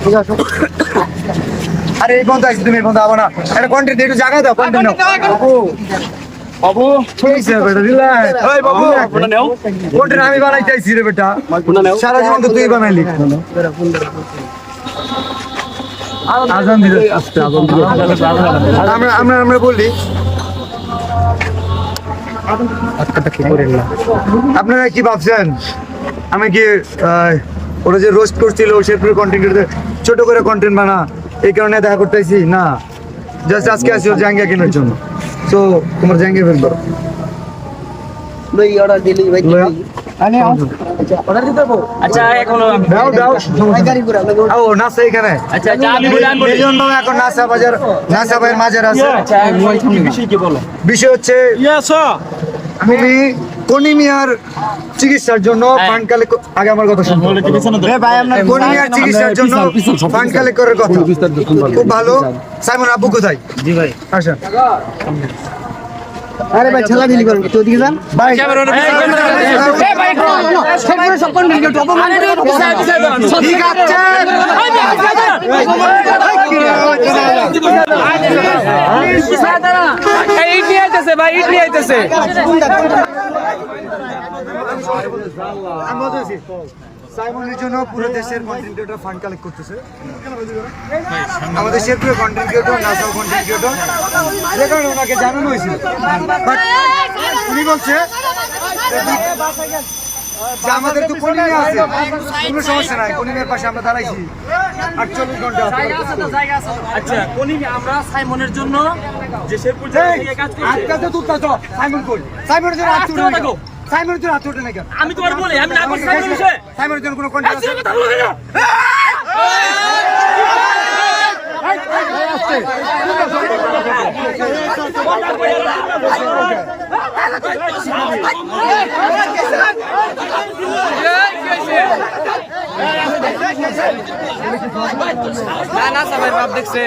ঠিক আছে আরে এই বন্ধ আইছি তুমি বন্ধ আবো না এটা কন্টেন্ট একটু জায়গা দাও কন্টেন্ট নাও বাবু কইছে বেটা দিলা ওই বাবু ফোন নাও কন্টেন্ট আমি বানাইতেছি রে বেটা সারা জীবন তো তুই বানাইলি আজান দিলে আস্তে আজান দিলে আমরা বলি আজকাটা কি করেন না আপনারা কি ভাবছেন আমি কি ওরা যে রোস্ট করছিল শেরপুর কন্টেন্ট ছোট করে কন্টেন্ট বানা এই কারণে দেখা করতেছি না জাস্ট আজকে আসি ওর জায়গা কেনার জন্য তো তোমার জায়গা বের করো ভাই অর্ডার দিলি ভাই আনে অর্ডার দিতে পারবো আচ্ছা এখন দাও গাড়ি করে ও নাসা এখানে আচ্ছা আমি বলে আনবো এইজন্য এখন নাসা ভাইয়ের মাঝার আছে আচ্ছা বিষয় কি বলো বিষয় হচ্ছে তুমি কোনিমিয়ার চিকিৎসার জন্য ফান্ড কালেক্ট আগে আমার কথা শুনুন ভাই আপনার কোনিমিয়ার চিকিৎসার জন্য ফান্ড কালেক্ট করার কথা খুব ভালো সাইমন আব্বু কোথায় জি ভাই আসেন আরে ভাই ছেলা দিলি করেন তো দিকে যান ভাই এই ভাই সব সব কোন ভিডিও টপ মানে ঠিক আছে এই ইট নিয়ে আইতেছে ভাই ইট নিয়ে আইতেছে সাইমনের জন্য পুরো দেশের কন্টেন্ট ক্রিয়েটর ফান্ড কালেক্ট করতেছে আমাদের শেরপুরের কন্টেন্ট ক্রিয়েটর নাসাও কন্টেন্ট ক্রিয়েটর যে কারণে ওনাকে জানানো হয়েছিল বাট উনি বলছে যে আমাদের তো কোনিমিয়া আছে কোনো সমস্যা নাই কোনিমিয়ার পাশে আমরা দাঁড়াইছি 48 ঘন্টা আচ্ছা কোনিমি আমরা সাইমনের জন্য যে শেরপুর থেকে কাজ করছি আজকে তো তুই তো সাইমন কই সাইমনের জন্য হাত তুলে নাও সাইমনের জন্য হাত তুলে নাও আমি তোমার বলি আমি না করছি সাইমনের বিষয়ে সাইমনের জন্য কোনো কন্টেন্ট আছে কথা বলো না না সবাই বাপ দেখছে